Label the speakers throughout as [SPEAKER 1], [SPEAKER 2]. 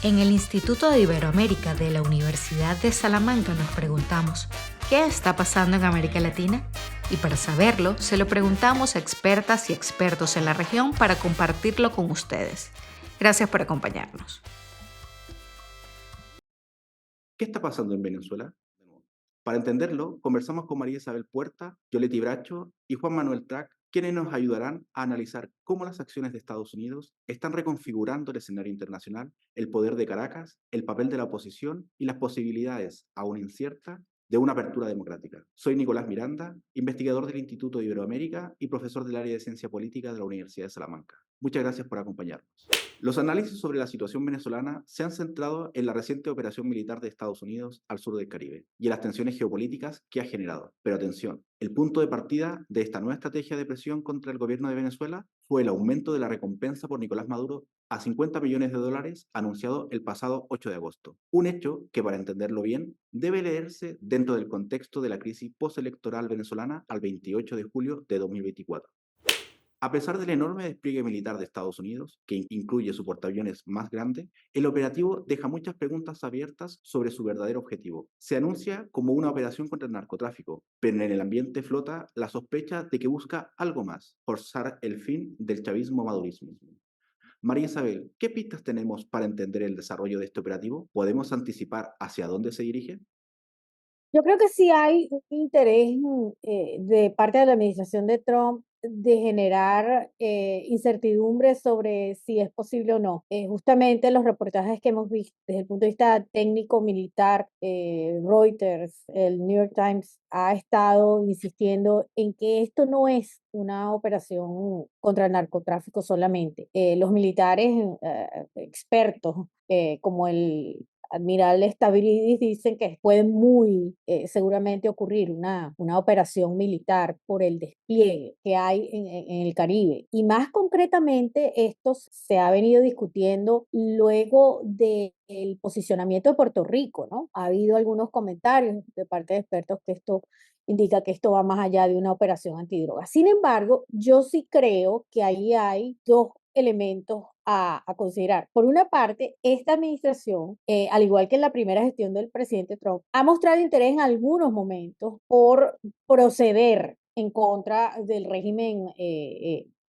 [SPEAKER 1] En el Instituto de Iberoamérica de la Universidad de Salamanca nos preguntamos, ¿qué está pasando en América Latina? Y para saberlo, se lo preguntamos a expertas y expertos en la región para compartirlo con ustedes. Gracias por acompañarnos.
[SPEAKER 2] ¿Qué está pasando en Venezuela? Para entenderlo, conversamos con María Isabel Puerta, Yoleti Bracho y Juan Manuel Trac, quienes nos ayudarán a analizar cómo las acciones de Estados Unidos están reconfigurando el escenario internacional, el poder de Caracas, el papel de la oposición y las posibilidades, aún inciertas, de una apertura democrática. Soy Nicolás Miranda, investigador del Instituto de Iberoamérica y profesor del área de Ciencia Política de la Universidad de Salamanca. Muchas gracias por acompañarnos. Los análisis sobre la situación venezolana se han centrado en la reciente operación militar de Estados Unidos al sur del Caribe y en las tensiones geopolíticas que ha generado. Pero atención, el punto de partida de esta nueva estrategia de presión contra el gobierno de Venezuela fue el aumento de la recompensa por Nicolás Maduro a 50 millones de dólares anunciado el pasado 8 de agosto. Un hecho que, para entenderlo bien, debe leerse dentro del contexto de la crisis postelectoral venezolana al 28 de julio de 2024. A pesar del enorme despliegue militar de Estados Unidos, que incluye su portaaviones más grande, el operativo deja muchas preguntas abiertas sobre su verdadero objetivo. Se anuncia como una operación contra el narcotráfico, pero en el ambiente flota la sospecha de que busca algo más, forzar el fin del chavismo-madurismo. María Isabel, ¿qué pistas tenemos para entender el desarrollo de este operativo? ¿Podemos anticipar hacia dónde se dirige?
[SPEAKER 3] Yo creo que sí hay un interés de parte de la administración de Trump de generar incertidumbre sobre si es posible o no. Justamente los reportajes que hemos visto desde el punto de vista técnico, militar, Reuters, el New York Times ha estado insistiendo en que esto no es una operación contra el narcotráfico solamente. Los militares expertos, como el Admiral Stavridis, dicen que puede muy seguramente ocurrir una operación militar por el despliegue que hay en el Caribe. Y más concretamente, esto se ha venido discutiendo luego del posicionamiento de Puerto Rico, ¿no? Ha habido algunos comentarios de parte de expertos que esto indica que esto va más allá de una operación antidroga. Sin embargo, yo sí creo que ahí hay dos elementos a considerar. Por una parte, esta administración, al igual que en la primera gestión del presidente Trump, ha mostrado interés en algunos momentos por proceder en contra del régimen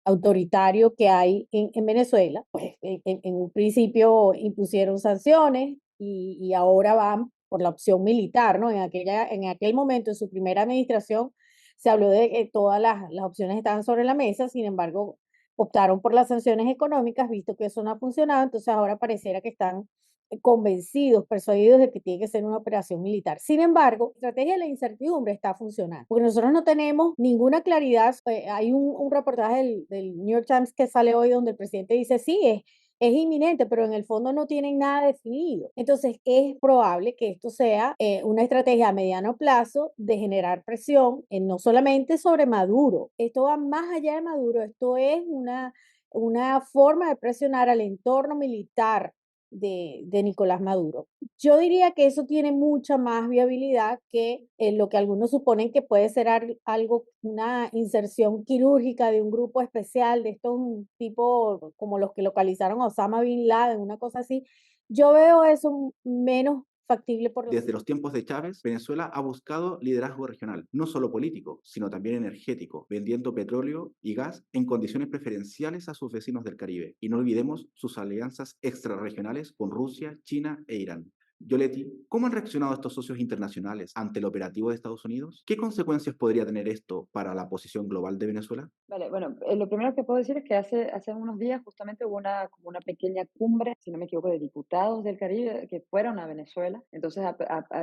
[SPEAKER 3] autoritario que hay en Venezuela. Pues en un principio impusieron sanciones y ahora van por la opción militar, ¿no? En aquel momento, en su primera administración, se habló de que todas las opciones estaban sobre la mesa. Sin embargo, optaron por las sanciones económicas, visto que eso no ha funcionado. Entonces ahora pareciera que están convencidos, persuadidos de que tiene que ser una operación militar. Sin embargo, la estrategia de la incertidumbre está funcionando, porque nosotros no tenemos ninguna claridad. Hay un reportaje del New York Times que sale hoy donde el presidente dice, sí, es inminente, pero en el fondo no tienen nada definido. Entonces, es probable que esto sea una estrategia a mediano plazo de generar presión no solamente sobre Maduro, esto va más allá de Maduro, esto es una forma de presionar al entorno militar de Nicolás Maduro. Yo diría que eso tiene mucha más viabilidad que lo que algunos suponen que puede ser algo, una inserción quirúrgica de un grupo especial, de estos tipo como los que localizaron a Osama Bin Laden, una cosa así. Yo veo eso menos factible por los...
[SPEAKER 2] Desde los tiempos de Chávez, Venezuela ha buscado liderazgo regional, no solo político, sino también energético, vendiendo petróleo y gas en condiciones preferenciales a sus vecinos del Caribe. Y no olvidemos sus alianzas extrarregionales con Rusia, China e Irán. Yoleti, ¿cómo han reaccionado estos socios internacionales ante el operativo de Estados Unidos? ¿Qué consecuencias podría tener esto para la posición global de Venezuela?
[SPEAKER 4] Vale, bueno, lo primero que puedo decir es que hace unos días justamente hubo como una pequeña cumbre, si no me equivoco, de diputados del Caribe que fueron a Venezuela. Entonces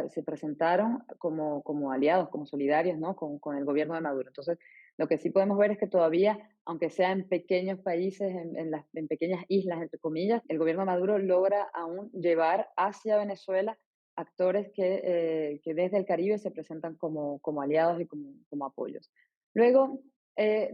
[SPEAKER 4] se presentaron como aliados, como solidarios, ¿no? Con el gobierno de Maduro. Entonces, lo que sí podemos ver es que todavía, aunque sea en pequeños países, en pequeñas islas, entre comillas, el gobierno de Maduro logra aún llevar hacia Venezuela actores que desde el Caribe se presentan como aliados y como apoyos. Luego,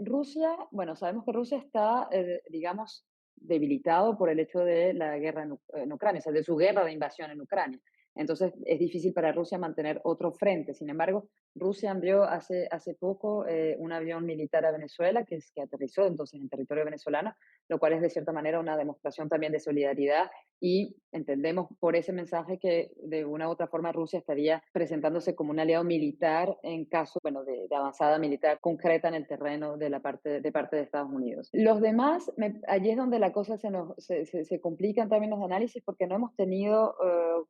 [SPEAKER 4] Rusia, bueno, sabemos que Rusia está, digamos, debilitado por el hecho de la guerra en Ucrania, o sea, de su guerra de invasión en Ucrania. Entonces, es difícil para Rusia mantener otro frente. Sin embargo, Rusia envió hace poco un avión militar a Venezuela que aterrizó entonces en territorio venezolano, lo cual es de cierta manera una demostración también de solidaridad y entendemos por ese mensaje que de una u otra forma Rusia estaría presentándose como un aliado militar en caso, bueno, de avanzada militar concreta en el terreno de parte de Estados Unidos. Los demás, allí es donde la cosa se complica en términos de análisis porque no hemos tenido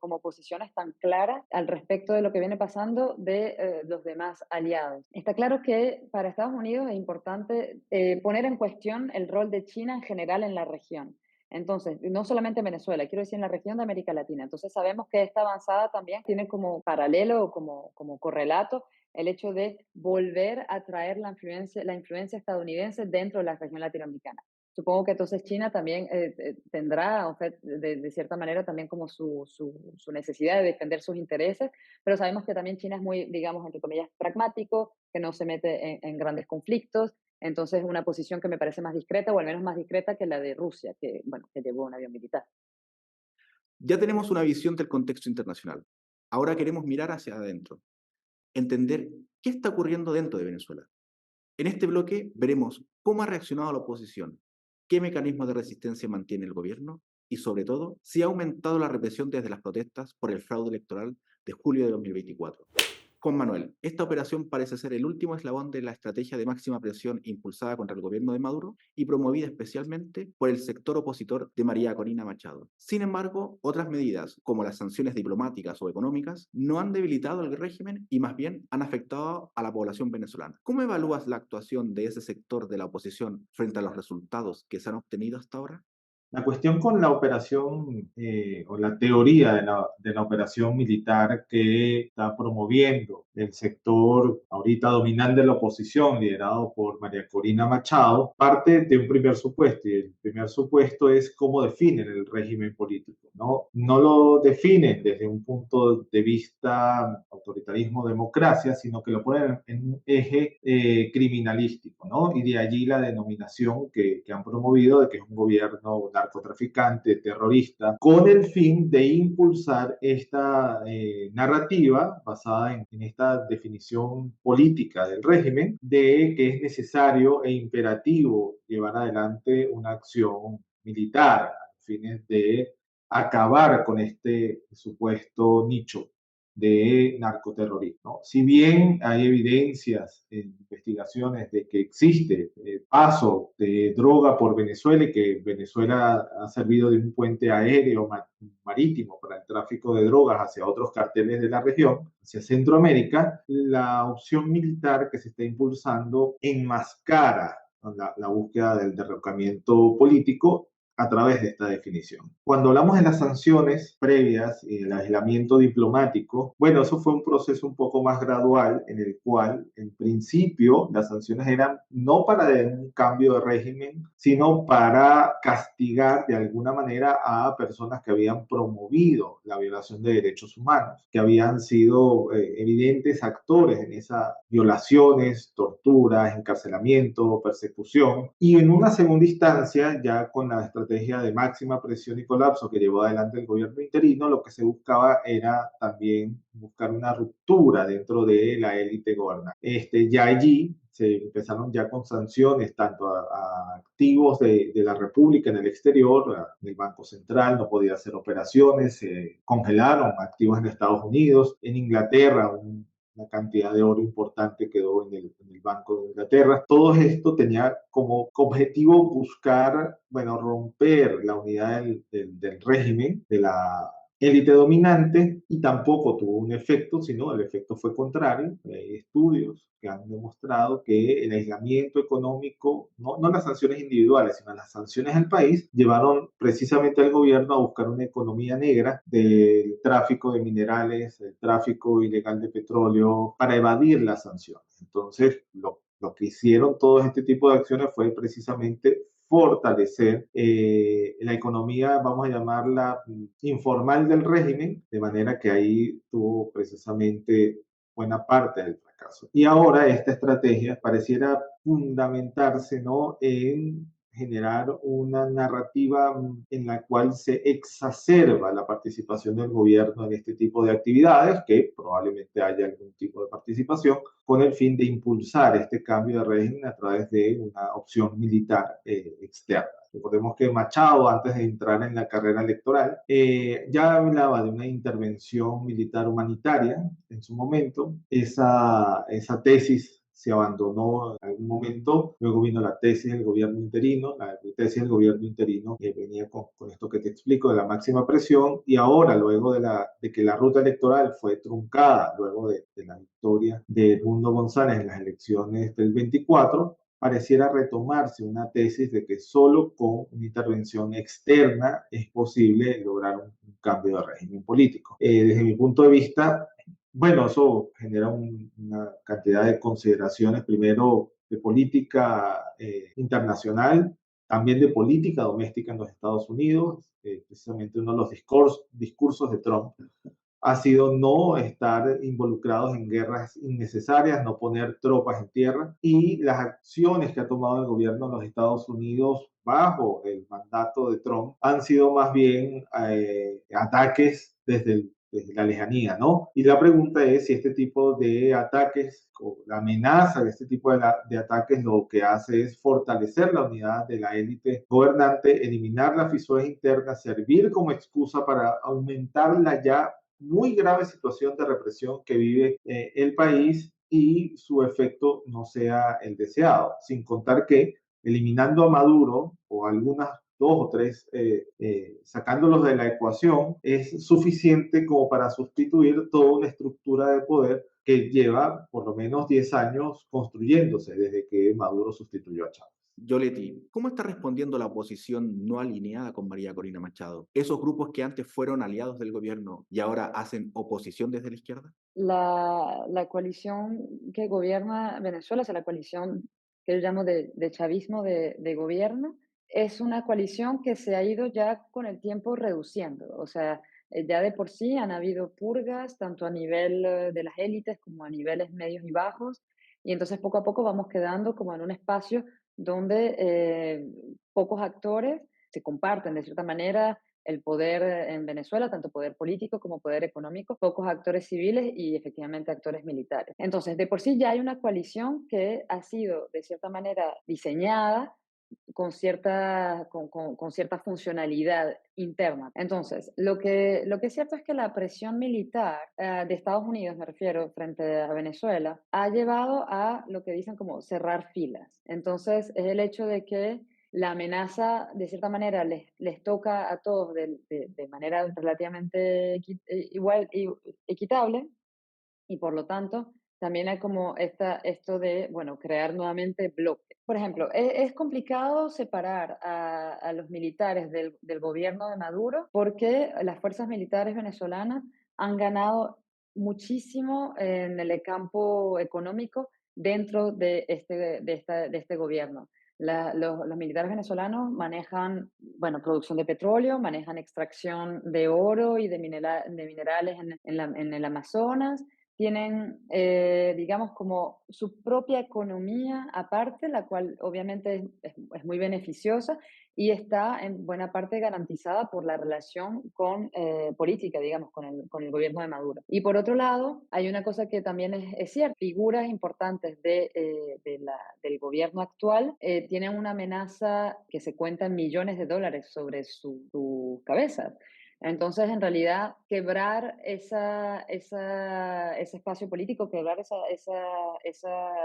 [SPEAKER 4] como posiciones tan claras al respecto de lo que viene pasando de los demás aliados. Está claro que para Estados Unidos es importante poner en cuestión el rol de China en general en la región. Entonces, no solamente en Venezuela, quiero decir en la región de América Latina. Entonces, sabemos que esta avanzada también tiene como paralelo o como correlato el hecho de volver a traer la influencia estadounidense dentro de la región latinoamericana. Supongo que entonces China también tendrá, o sea, de cierta manera, también como su necesidad de defender sus intereses, pero sabemos que también China es muy, digamos, entre comillas, pragmático, que no se mete en grandes conflictos. Entonces, una posición que me parece más discreta, o al menos más discreta que la de Rusia, que, bueno, que llevó un avión militar.
[SPEAKER 2] Ya tenemos una visión del contexto internacional. Ahora queremos mirar hacia adentro, entender qué está ocurriendo dentro de Venezuela. En este bloque veremos cómo ha reaccionado la oposición, qué mecanismos de resistencia mantiene el gobierno y, sobre todo, si ha aumentado la represión desde las protestas por el fraude electoral de julio de 2024. Juan Manuel, esta operación parece ser el último eslabón de la estrategia de máxima presión impulsada contra el gobierno de Maduro y promovida especialmente por el sector opositor de María Corina Machado. Sin embargo, otras medidas, como las sanciones diplomáticas o económicas, no han debilitado el régimen y más bien han afectado a la población venezolana. ¿Cómo evalúas la actuación de ese sector de la oposición frente a los resultados que se han obtenido hasta ahora?
[SPEAKER 5] La cuestión con la operación o la teoría de la operación militar que está promoviendo el sector ahorita dominante de la oposición, liderado por María Corina Machado, parte de un primer supuesto. Y el primer supuesto es cómo definen el régimen político. No lo definen desde un punto de vista autoritarismo-democracia, sino que lo ponen en un eje criminalístico, ¿no? Y de allí la denominación que han promovido de que es un gobierno narcotraficante, terrorista, con el fin de impulsar esta narrativa basada en esta definición política del régimen de que es necesario e imperativo llevar adelante una acción militar a fines de acabar con este supuesto nicho de narcoterrorismo, ¿no? Si bien hay evidencias en investigaciones de que existe paso de droga por Venezuela y que Venezuela ha servido de un puente aéreo marítimo para el tráfico de drogas hacia otros carteles de la región, hacia Centroamérica, la opción militar que se está impulsando enmascara la búsqueda del derrocamiento político a través de esta definición. Cuando hablamos de las sanciones previas y el aislamiento diplomático, bueno, eso fue un proceso un poco más gradual en el cual, en principio, las sanciones eran no para un cambio de régimen, sino para castigar de alguna manera a personas que habían promovido la violación de derechos humanos, que habían sido evidentes actores en esas violaciones, torturas, encarcelamiento, persecución. Y en una segunda instancia, ya con la estrategia de máxima presión y colapso que llevó adelante el gobierno interino, lo que se buscaba era también buscar una ruptura dentro de la élite gobernante. Ya allí se empezaron ya con sanciones tanto a activos de la República en el exterior, el Banco Central no podía hacer operaciones, se congelaron activos en Estados Unidos, en Inglaterra una cantidad de oro importante quedó en el Banco de Inglaterra. Todo esto tenía como objetivo buscar, bueno, romper la unidad del régimen, de la élite dominante, y tampoco tuvo un efecto, sino el efecto fue contrario. Hay estudios que han demostrado que el aislamiento económico, no las sanciones individuales, sino las sanciones al país, llevaron precisamente al gobierno a buscar una economía negra del tráfico de minerales, el tráfico ilegal de petróleo, para evadir las sanciones. Entonces, lo que hicieron todo este tipo de acciones fue precisamente fortalecer la economía, vamos a llamarla informal del régimen, de manera que ahí tuvo precisamente buena parte del fracaso. Y ahora esta estrategia pareciera fundamentarse, ¿no?, en generar una narrativa en la cual se exacerba la participación del gobierno en este tipo de actividades, que probablemente haya algún tipo de participación, con el fin de impulsar este cambio de régimen a través de una opción militar externa. Recordemos que Machado, antes de entrar en la carrera electoral, ya hablaba de una intervención militar humanitaria en su momento. Esa tesis se abandonó en algún momento, luego vino la tesis del gobierno interino, la tesis del gobierno interino venía con esto que te explico, de la máxima presión, y ahora, luego de que la ruta electoral fue truncada, luego de la victoria de Edmundo González en las elecciones del 24, pareciera retomarse una tesis de que solo con una intervención externa es posible lograr un cambio de régimen político. Desde mi punto de vista, bueno, eso genera una cantidad de consideraciones, primero de política internacional, también de política doméstica en los Estados Unidos. Precisamente uno de los discursos de Trump ha sido no estar involucrados en guerras innecesarias, no poner tropas en tierra, y las acciones que ha tomado el gobierno de los Estados Unidos bajo el mandato de Trump han sido más bien ataques desde la lejanía, ¿no? Y la pregunta es si este tipo de ataques o la amenaza de este tipo de ataques lo que hace es fortalecer la unidad de la élite gobernante, eliminar las fisuras internas, servir como excusa para aumentar la ya muy grave situación de represión que vive el país y su efecto no sea el deseado, sin contar que eliminando a Maduro o algunas dos o tres, sacándolos de la ecuación, es suficiente como para sustituir toda una estructura de poder que lleva por lo menos 10 años construyéndose desde que Maduro sustituyó a Chávez.
[SPEAKER 2] Yoleti, ¿cómo está respondiendo la oposición no alineada con María Corina Machado? ¿Esos grupos que antes fueron aliados del gobierno y ahora hacen oposición desde la izquierda?
[SPEAKER 4] La coalición que gobierna Venezuela, o sea, la coalición que yo llamo de chavismo de gobierno, es una coalición que se ha ido ya con el tiempo reduciendo. O sea, ya de por sí han habido purgas, tanto a nivel de las élites como a niveles medios y bajos, y entonces poco a poco vamos quedando como en un espacio donde pocos actores se comparten de cierta manera el poder en Venezuela, tanto poder político como poder económico, pocos actores civiles y efectivamente actores militares. Entonces, de por sí ya hay una coalición que ha sido de cierta manera diseñada con cierta funcionalidad interna. Entonces, lo que es cierto es que la presión militar de Estados Unidos, me refiero, frente a Venezuela, ha llevado a lo que dicen como cerrar filas. Entonces, es el hecho de que la amenaza, de cierta manera, les toca a todos de manera relativamente igual y equitable, y por lo tanto también hay como esto de, bueno, crear nuevamente bloques. Por ejemplo, es complicado separar a los militares del gobierno de Maduro porque las fuerzas militares venezolanas han ganado muchísimo en el campo económico dentro de este gobierno. Los militares venezolanos manejan, bueno, producción de petróleo, manejan extracción de oro y de minerales en el Amazonas, tienen, digamos, como su propia economía aparte, la cual obviamente es muy beneficiosa y está en buena parte garantizada por la relación con política, digamos, con el gobierno de Maduro. Y por otro lado, hay una cosa que también es cierta, figuras importantes del gobierno actual tienen una amenaza que se cuenta en millones de dólares sobre sus cabezas. Entonces, en realidad, quebrar ese espacio político, quebrar esa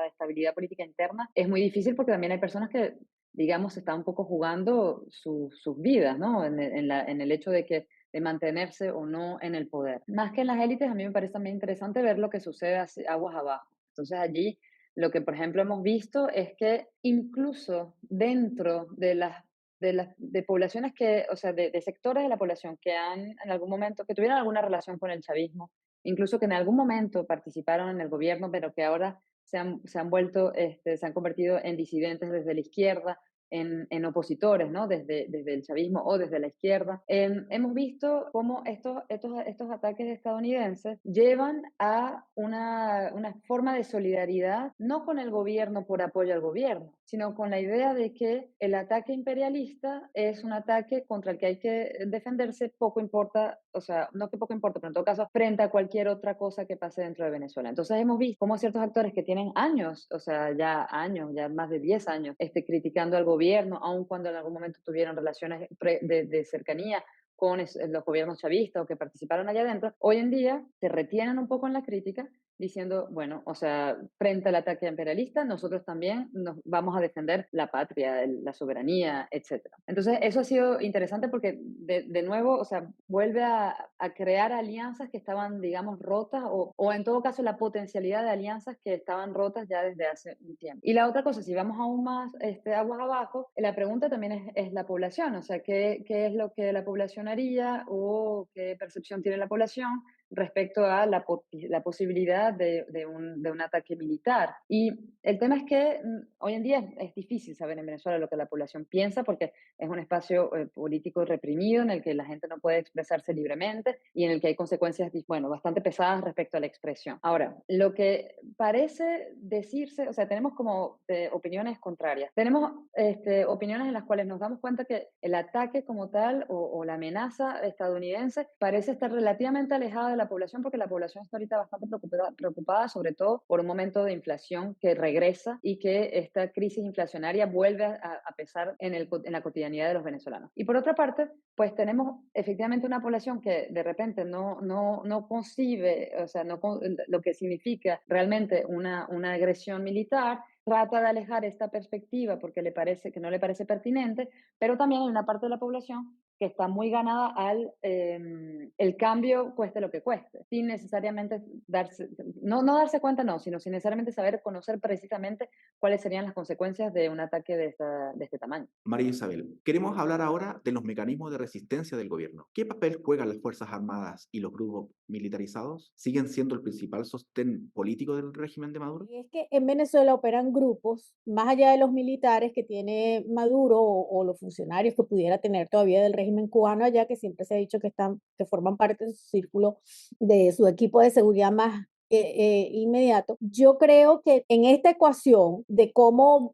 [SPEAKER 4] estabilidad política interna es muy difícil porque también hay personas que, digamos, están un poco jugando sus vidas, ¿no? En el hecho de mantenerse o no en el poder. Más que en las élites, a mí me parece también interesante ver lo que sucede aguas abajo. Entonces, allí lo que, por ejemplo, hemos visto es que incluso dentro de poblaciones que, o sea, de sectores de la población que en algún momento, que tuvieron alguna relación con el chavismo, incluso que en algún momento participaron en el gobierno, pero que ahora se han convertido en disidentes desde la izquierda, en opositores, ¿no? Desde el chavismo o desde la izquierda, hemos visto cómo estos ataques estadounidenses llevan a una forma de solidaridad, no con el gobierno por apoyo al gobierno, sino con la idea de que el ataque imperialista es un ataque contra el que hay que defenderse, poco importa, o sea, no que poco importa, pero en todo caso, frente a cualquier otra cosa que pase dentro de Venezuela. Entonces hemos visto cómo ciertos actores que tienen años, o sea, ya años, ya más de 10 años, criticando al gobierno, aun cuando en algún momento tuvieron relaciones de cercanía con los gobiernos chavistas o que participaron allá adentro, hoy en día se retienen un poco en la crítica diciendo, bueno, o sea, frente al ataque imperialista, nosotros también nos vamos a defender la patria, la soberanía, etcétera. Entonces, eso ha sido interesante porque, de nuevo, o sea, vuelve a crear alianzas que estaban, digamos, rotas o en todo caso la potencialidad de alianzas que estaban rotas ya desde hace un tiempo. Y la otra cosa, si vamos aún más aguas abajo, la pregunta también es la población, o sea, ¿qué es lo que la población haría o qué percepción tiene la población respecto a la posibilidad de un ataque militar? Y el tema es que hoy en día es difícil saber en Venezuela lo que la población piensa porque es un espacio político reprimido en el que la gente no puede expresarse libremente y en el que hay consecuencias, bueno, bastante pesadas respecto a la expresión. Ahora, lo que parece decirse, o sea, tenemos como opiniones contrarias. Tenemos opiniones en las cuales nos damos cuenta que el ataque como tal o la amenaza estadounidense parece estar relativamente alejada de la población porque la población está ahorita bastante preocupada sobre todo por un momento de inflación que regresa y que esta crisis inflacionaria vuelve a pesar en la cotidianidad de los venezolanos. Y por otra parte, pues tenemos efectivamente una población que de repente no concibe, o sea, lo que significa realmente una agresión militar, trata de alejar esta perspectiva porque no le parece pertinente, pero también hay una parte de la población que está muy ganada al el cambio cueste lo que cueste, sin necesariamente no darse cuenta, no, sino sin necesariamente saber conocer precisamente cuáles serían las consecuencias de un ataque de este tamaño.
[SPEAKER 2] María Isabel, queremos hablar ahora de los mecanismos de resistencia del gobierno. ¿Qué papel juegan las Fuerzas Armadas y los grupos militarizados? ¿Siguen siendo el principal sostén político del régimen de Maduro?
[SPEAKER 3] Y es que en Venezuela operan grupos, más allá de los militares que tiene Maduro o los funcionarios que pudiera tener todavía del régimen cubano allá, que siempre se ha dicho que forman parte de su círculo, de su equipo de seguridad más inmediato. Yo creo que en esta ecuación de cómo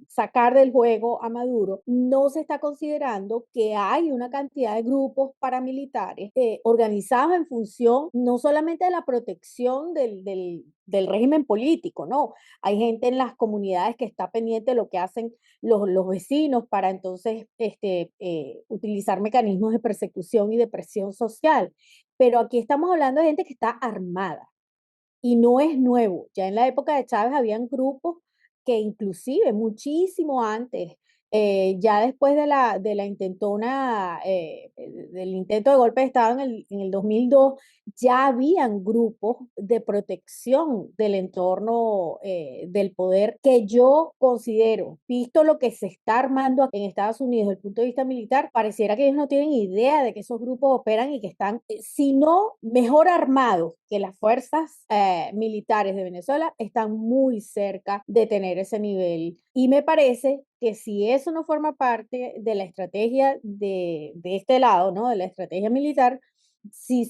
[SPEAKER 3] sacar del juego a Maduro, no se está considerando que hay una cantidad de grupos paramilitares organizados en función no solamente de la protección del régimen político, ¿no? Hay gente en las comunidades que está pendiente de lo que hacen los vecinos para entonces utilizar mecanismos de persecución y de presión social. Pero aquí estamos hablando de gente que está armada y no es nuevo. Ya en la época de Chávez habían grupos que inclusive muchísimo antes, ya después de la intentona, del intento de golpe de Estado en el 2002, ya habían grupos de protección del entorno del poder que yo considero, visto lo que se está armando en Estados Unidos desde el punto de vista militar, pareciera que ellos no tienen idea de que esos grupos operan y que están, si no mejor armados que las fuerzas militares de Venezuela, están muy cerca de tener ese nivel. Y me parece que si eso no forma parte de la estrategia de este lado, ¿no? De la estrategia militar, si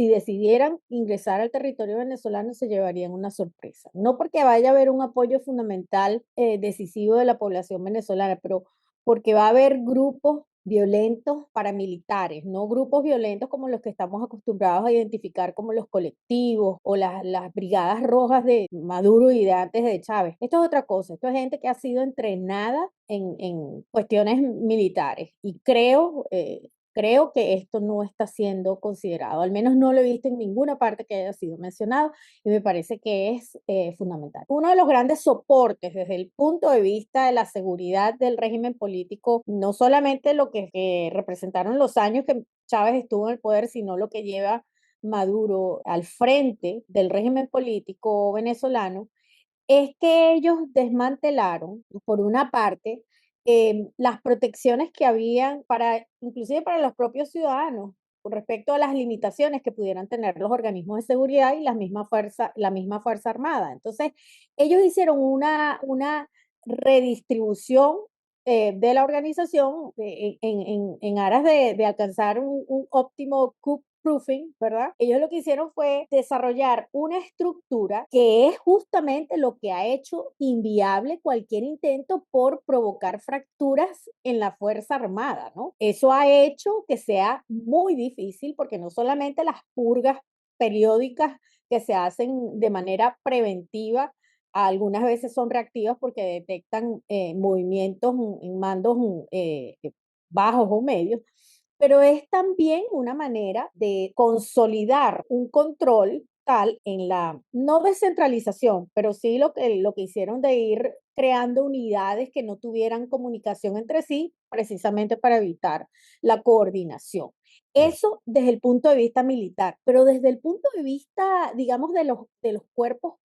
[SPEAKER 3] decidieran ingresar al territorio venezolano, se llevarían una sorpresa. No porque vaya a haber un apoyo fundamental decisivo de la población venezolana, pero porque va a haber grupos violentos paramilitares, no grupos violentos como los que estamos acostumbrados a identificar como los colectivos o las brigadas rojas de Maduro y de antes de Chávez. Esto es otra cosa, esto es gente que ha sido entrenada en cuestiones militares y creo que esto no está siendo considerado, al menos no lo he visto en ninguna parte que haya sido mencionado y me parece que es fundamental. Uno de los grandes soportes desde el punto de vista de la seguridad del régimen político, no solamente lo que representaron los años que Chávez estuvo en el poder, sino lo que lleva Maduro al frente del régimen político venezolano, es que ellos desmantelaron, por una parte, las protecciones que habían inclusive para los propios ciudadanos, con respecto a las limitaciones que pudieran tener los organismos de seguridad y la misma fuerza armada. Entonces, ellos hicieron una redistribución de la organización en aras de alcanzar un óptimo coup proofing, ¿verdad? Ellos lo que hicieron fue desarrollar una estructura que es justamente lo que ha hecho inviable cualquier intento por provocar fracturas en la Fuerza Armada, ¿no? Eso ha hecho que sea muy difícil porque no solamente las purgas periódicas que se hacen de manera preventiva, algunas veces son reactivas porque detectan movimientos en mandos bajos o medios, pero es también una manera de consolidar un control tal en la no descentralización, pero sí lo que hicieron de ir creando unidades que no tuvieran comunicación entre sí, precisamente para evitar la coordinación. Eso desde el punto de vista militar, pero desde el punto de vista, digamos, de los cuerpos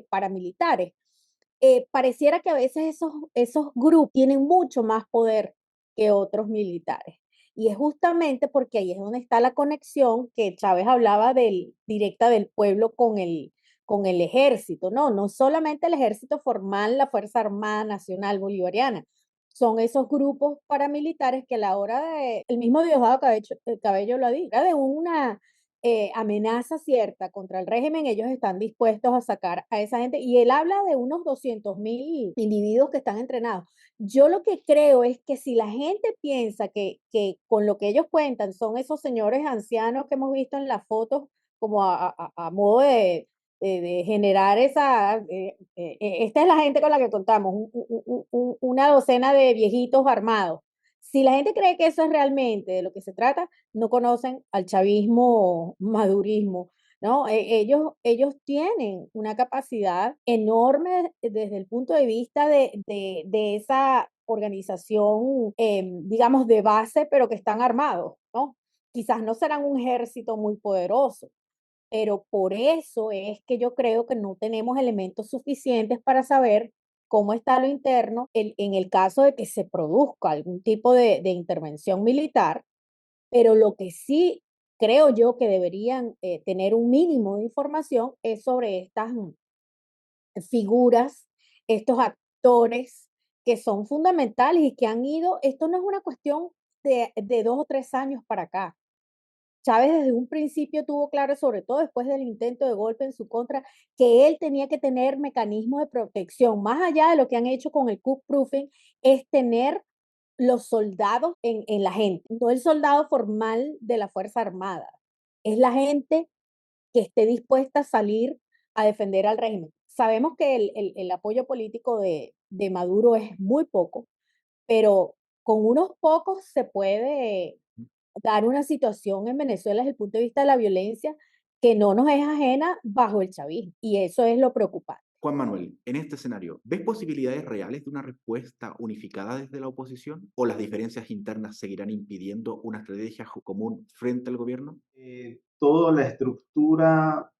[SPEAKER 3] paramilitares, pareciera que a veces esos grupos tienen mucho más poder que otros militares. Y es justamente porque ahí es donde está la conexión que Chávez hablaba directa del pueblo con el ejército, ¿no? No solamente el ejército formal, la Fuerza Armada Nacional Bolivariana, son esos grupos paramilitares que a la hora el mismo Diosdado Cabello lo ha dicho, de una amenaza cierta contra el régimen, ellos están dispuestos a sacar a esa gente. Y él habla de unos 200.000 individuos que están entrenados. Yo lo que creo es que si la gente piensa que con lo que ellos cuentan son esos señores ancianos que hemos visto en las fotos como a modo de generar esta es la gente con la que contamos, una docena de viejitos armados. Si la gente cree que eso es realmente de lo que se trata, no conocen al chavismo, madurismo, ¿no? Ellos tienen una capacidad enorme desde el punto de vista de esa organización, digamos, de base, pero que están armados, ¿no? Quizás no serán un ejército muy poderoso, pero por eso es que yo creo que no tenemos elementos suficientes para saber cómo está lo interno en el caso de que se produzca algún tipo de intervención militar, pero lo que sí creo yo que deberían tener un mínimo de información es sobre estas figuras, estos actores que son fundamentales y que han ido, esto no es una cuestión de 2 o 3 años para acá. Chávez desde un principio tuvo claro, sobre todo después del intento de golpe en su contra, que él tenía que tener mecanismos de protección, más allá de lo que han hecho con el coup proofing, es tener los soldados en la gente, no el soldado formal de la Fuerza Armada, es la gente que esté dispuesta a salir a defender al régimen. Sabemos que el apoyo político de Maduro es muy poco, pero con unos pocos se puede dar una situación en Venezuela desde el punto de vista de la violencia que no nos es ajena bajo el chavismo. Y eso es lo preocupante.
[SPEAKER 2] Juan Manuel, en este escenario, ¿ves posibilidades reales de una respuesta unificada desde la oposición? ¿O las diferencias internas seguirán impidiendo una estrategia común frente al gobierno?
[SPEAKER 5] Toda la estructura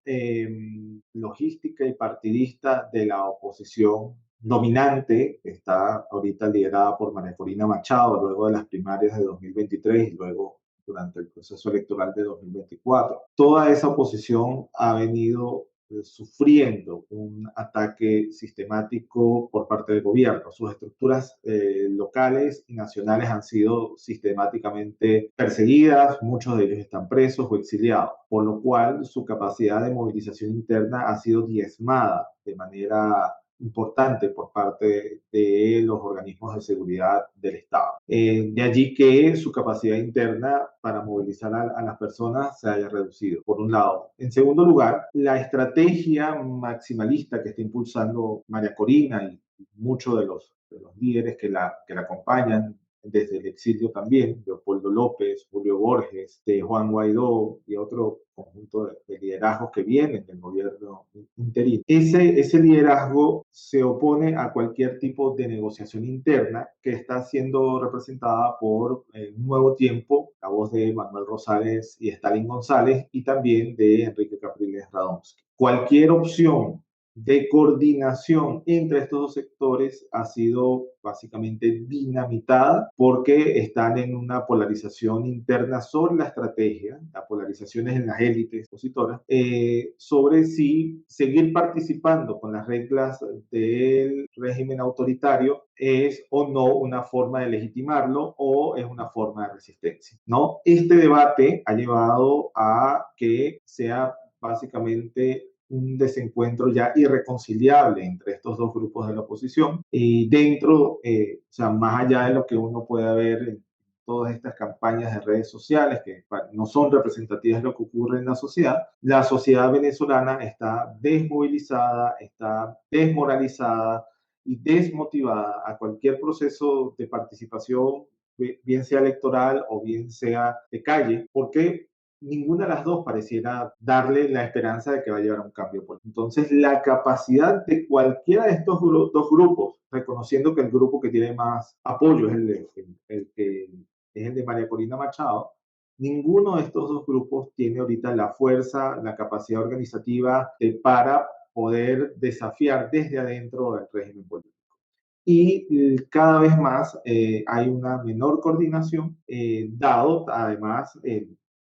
[SPEAKER 5] logística y partidista de la oposición dominante está ahorita liderada por María Corina Machado, luego de las primarias de 2023 y luego durante el proceso electoral de 2024. Toda esa oposición ha venido sufriendo un ataque sistemático por parte del gobierno. Sus estructuras locales y nacionales han sido sistemáticamente perseguidas, muchos de ellos están presos o exiliados, por lo cual su capacidad de movilización interna ha sido diezmada de manera importante por parte de los organismos de seguridad del Estado. De allí que su capacidad interna para movilizar a las personas se haya reducido, por un lado. En segundo lugar, la estrategia maximalista que está impulsando María Corina y muchos de los líderes que la acompañan desde el exilio también, Leopoldo López, Julio Borges, de Juan Guaidó y otro conjunto de liderazgos que vienen del gobierno interino. Ese liderazgo se opone a cualquier tipo de negociación interna que está siendo representada por Un Nuevo Tiempo, la voz de Manuel Rosales y Stalin González, y también de Enrique Capriles Radomski. Cualquier opción de coordinación entre estos dos sectores ha sido básicamente dinamitada porque están en una polarización interna sobre la estrategia, la polarización es en las élites opositoras, sobre si seguir participando con las reglas del régimen autoritario es o no una forma de legitimarlo o es una forma de resistencia, ¿no? Este debate ha llevado a que sea básicamente un desencuentro ya irreconciliable entre estos dos grupos de la oposición y dentro, o sea, más allá de lo que uno pueda ver en todas estas campañas de redes sociales que no son representativas de lo que ocurre en la sociedad venezolana está desmovilizada, está desmoralizada y desmotivada a cualquier proceso de participación, bien sea electoral o bien sea de calle, porque ninguna de las dos pareciera darle la esperanza de que va a llevar a un cambio político. Entonces, la capacidad de cualquiera de estos dos grupos, reconociendo que el grupo que tiene más apoyo es el de María Corina Machado, ninguno de estos dos grupos tiene ahorita la fuerza, la capacidad organizativa para poder desafiar desde adentro el régimen político y cada vez más hay una menor coordinación, dado además,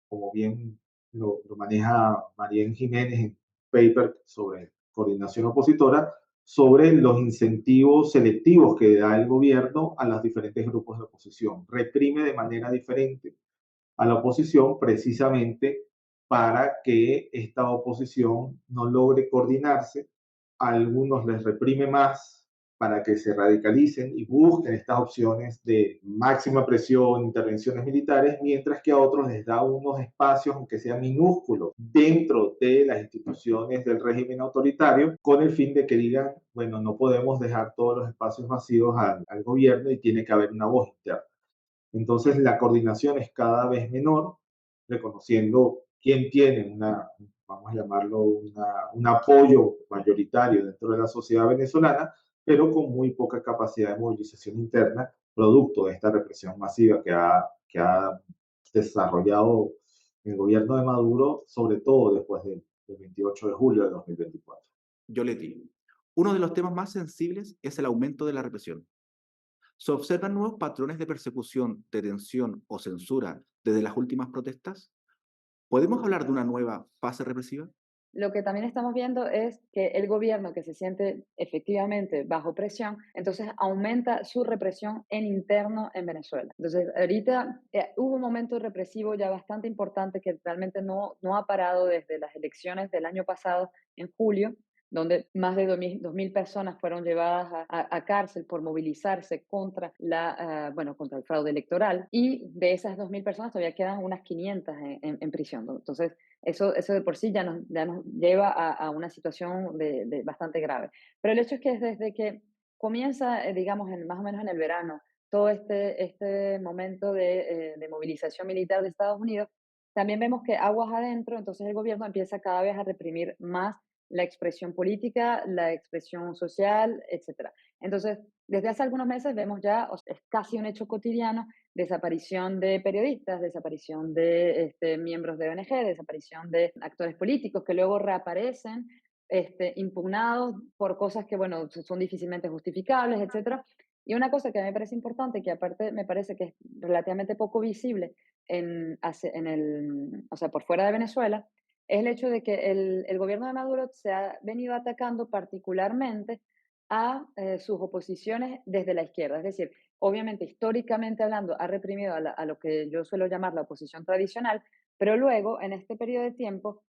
[SPEAKER 5] como bien lo maneja María Jiménez en paper sobre coordinación opositora, sobre los incentivos selectivos que da el gobierno a los diferentes grupos de oposición. Reprime de manera diferente a la oposición precisamente para que esta oposición no logre coordinarse. A algunos les reprime más para que se radicalicen y busquen estas opciones de máxima presión, intervenciones militares, mientras que a otros les da unos espacios, aunque sean minúsculos, dentro de las instituciones del régimen autoritario, con el fin de que digan, bueno, no podemos dejar todos los espacios vacíos al gobierno y tiene que haber una voz interna. Entonces la coordinación es cada vez menor, reconociendo quién tiene vamos a llamarlo, un apoyo mayoritario dentro de la sociedad venezolana, pero con muy poca capacidad de movilización interna, producto de esta represión masiva que ha desarrollado el gobierno de Maduro, sobre todo después del 28 de julio de 2024.
[SPEAKER 2] Yoleti, uno de los temas más sensibles es el aumento de la represión. ¿Se observan nuevos patrones de persecución, detención o censura desde las últimas protestas? ¿Podemos hablar de una nueva fase represiva?
[SPEAKER 4] Lo que también estamos viendo es que el gobierno que se siente efectivamente bajo presión, entonces aumenta su represión en interno en Venezuela. Entonces, ahorita hubo un momento represivo ya bastante importante que realmente no ha parado desde las elecciones del año pasado, en julio, donde más de 2.000 personas fueron llevadas a cárcel por movilizarse contra, contra el fraude electoral. Y de esas 2.000 personas todavía quedan unas 500 en prisión. Entonces, eso de por sí ya nos lleva a una situación de bastante grave. Pero el hecho es que desde que comienza, digamos, más o menos en el verano, todo este momento de movilización militar de Estados Unidos, también vemos que aguas adentro, entonces el gobierno empieza cada vez a reprimir más la expresión política, la expresión social, etcétera. Entonces, desde hace algunos meses vemos ya, es casi un hecho cotidiano, desaparición de periodistas, desaparición de miembros de ONG, desaparición de actores políticos que luego reaparecen impugnados por cosas que, bueno, son difícilmente justificables, etcétera. Y una cosa que me parece importante, que aparte me parece que es relativamente poco visible o sea, por fuera de Venezuela, es el hecho de que el gobierno de Maduro se ha venido atacando particularmente a sus oposiciones desde la izquierda. Es decir, obviamente, históricamente hablando, ha reprimido a lo que yo suelo llamar la oposición tradicional, pero luego, en este periodo de tiempo,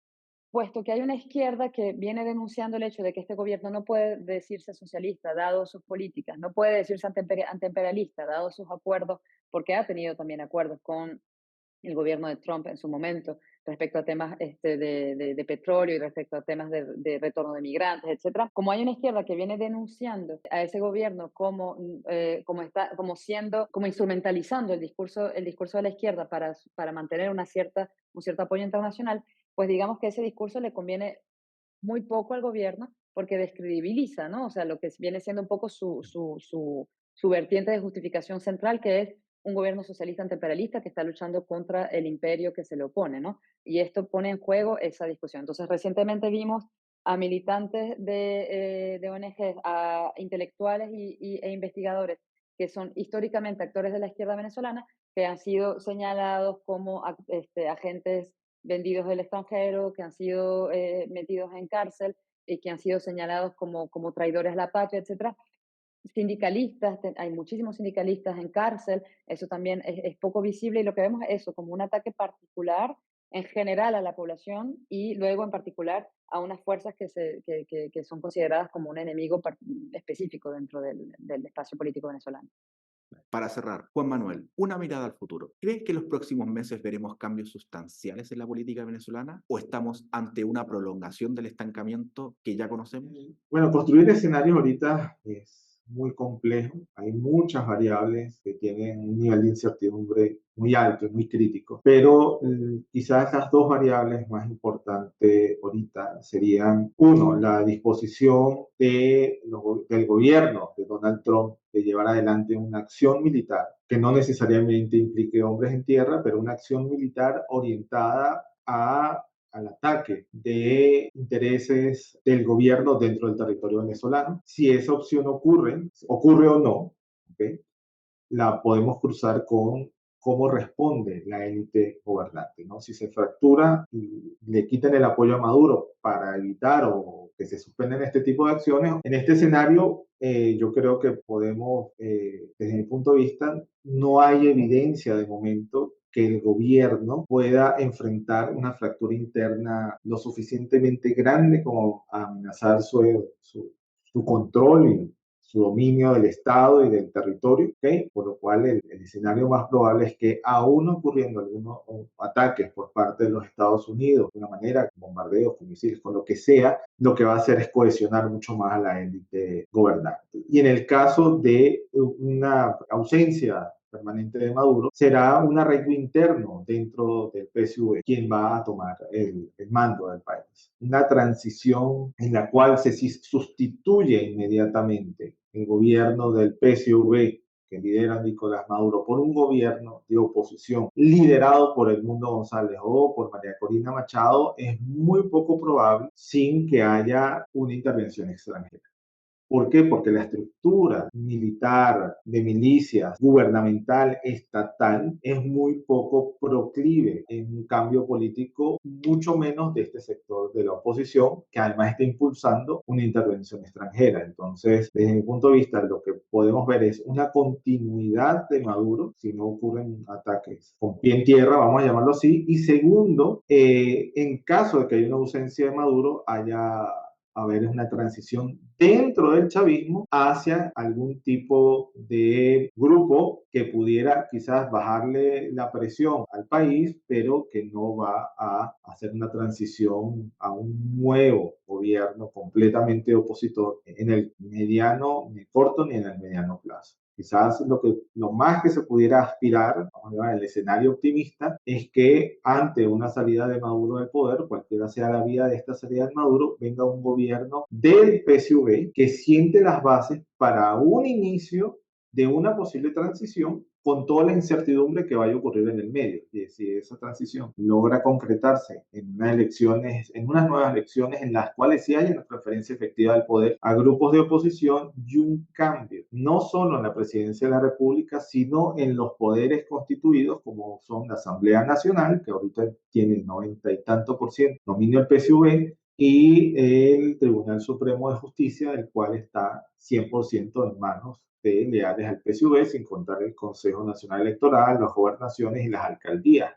[SPEAKER 4] puesto que hay una izquierda que viene denunciando el hecho de que este gobierno no puede decirse socialista, dado sus políticas, no puede decirse antiimperialista, dado sus acuerdos, porque ha tenido también acuerdos con el gobierno de Trump en su momento respecto a temas de petróleo y respecto a temas de retorno de migrantes, etcétera. Como hay una izquierda que viene denunciando a ese gobierno como instrumentalizando el discurso de la izquierda para mantener un cierto apoyo internacional, pues digamos que ese discurso le conviene muy poco al gobierno porque descredibiliza, ¿no? O sea, lo que viene siendo un poco su vertiente de justificación central, que es un gobierno socialista antiimperialista que está luchando contra el imperio que se le opone, ¿no? Y esto pone en juego esa discusión. Entonces, recientemente vimos a militantes de ONGs, a intelectuales e investigadores que son históricamente actores de la izquierda venezolana, que han sido señalados como agentes vendidos del extranjero, que han sido metidos en cárcel y que han sido señalados como traidores a la patria, etcétera. Sindicalistas, hay muchísimos sindicalistas en cárcel, eso también es poco visible y lo que vemos es eso, como un ataque particular en general a la población y luego en particular a unas fuerzas que son consideradas como un enemigo específico dentro del espacio político venezolano.
[SPEAKER 2] Para cerrar, Juan Manuel, una mirada al futuro. ¿Crees que en los próximos meses veremos cambios sustanciales en la política venezolana o estamos ante una prolongación del estancamiento que ya conocemos?
[SPEAKER 5] Bueno, construir escenarios ahorita es muy complejo. Hay muchas variables que tienen un nivel de incertidumbre muy alto y muy crítico, pero quizás las dos variables más importantes ahorita serían, uno, la disposición del gobierno de Donald Trump de llevar adelante una acción militar que no necesariamente implique hombres en tierra, pero una acción militar orientada al ataque de intereses del gobierno dentro del territorio venezolano. Si esa opción ocurre o no, ¿okay?, la podemos cruzar con cómo responde la élite gobernante, ¿no? Si se fractura y le quitan el apoyo a Maduro para evitar o que se suspendan este tipo de acciones, en este escenario yo creo que podemos, desde mi punto de vista, no hay evidencia de momento que el gobierno pueda enfrentar una fractura interna lo suficientemente grande como a amenazar su control y su dominio del Estado y del territorio, ¿okay? Por lo cual el escenario más probable es que aún ocurriendo algunos ataques por parte de los Estados Unidos, de una manera, con bombardeos, con misiles, con lo que sea, lo que va a hacer es cohesionar mucho más a la élite gobernante. Y en el caso de una ausencia permanente de Maduro, será un arreglo interno dentro del PSUV quien va a tomar el mando del país. Una transición en la cual se sustituye inmediatamente el gobierno del PSUV que lidera Nicolás Maduro por un gobierno de oposición liderado por Edmundo González o por María Corina Machado es muy poco probable sin que haya una intervención extranjera. ¿Por qué? Porque la estructura militar, de milicias, gubernamental, estatal, es muy poco proclive en un cambio político, mucho menos de este sector de la oposición, que además está impulsando una intervención extranjera. Entonces, desde mi punto de vista, lo que podemos ver es una continuidad de Maduro, si no ocurren ataques con pie en tierra, vamos a llamarlo así. Y segundo, en caso de que haya una ausencia de Maduro, haber una transición dentro del chavismo hacia algún tipo de grupo que pudiera quizás bajarle la presión al país, pero que no va a hacer una transición a un nuevo gobierno completamente opositor en el mediano, ni corto, ni en el mediano plazo. Quizás lo más que se pudiera aspirar, vamos a llamar el escenario optimista, es que ante una salida de Maduro del poder, cualquiera sea la vía de esta salida de Maduro, venga un gobierno del PSUV que siente las bases para un inicio de una posible transición con toda la incertidumbre que vaya a ocurrir en el medio. Y si esa transición logra concretarse en unas nuevas elecciones en las cuales sí haya una preferencia efectiva del poder a grupos de oposición y un cambio, no solo en la presidencia de la República, sino en los poderes constituidos, como son la Asamblea Nacional, que ahorita tiene el 90 y tanto % dominio del PSUV, y el Tribunal Supremo de Justicia, el cual está 100% en manos de leales al PSUV, sin contar el Consejo Nacional Electoral, las gobernaciones y las alcaldías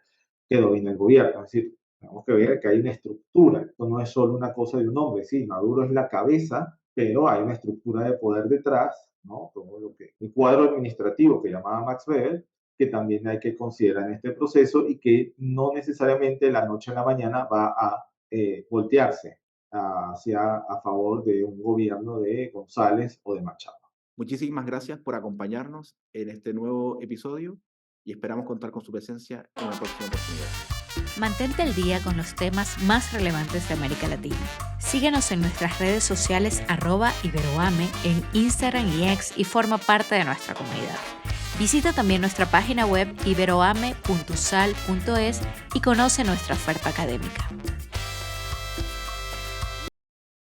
[SPEAKER 5] que domina el gobierno. Es decir, tenemos que ver que hay una estructura. Esto no es solo una cosa de un hombre. Sí, Maduro es la cabeza, pero hay una estructura de poder detrás, ¿no? Todo el cuadro administrativo que llamaba Max Weber, que también hay que considerar en este proceso y que no necesariamente de la noche a la mañana va a voltearse a favor de un gobierno de González o de Machado.
[SPEAKER 2] Muchísimas gracias por acompañarnos en este nuevo episodio y esperamos contar con su presencia en la próxima oportunidad.
[SPEAKER 1] Mantente al día con los temas más relevantes de América Latina. Síguenos en nuestras redes sociales @iberoame en Instagram y X y forma parte de nuestra comunidad. Visita también nuestra página web iberoame.sal.es y conoce nuestra oferta académica.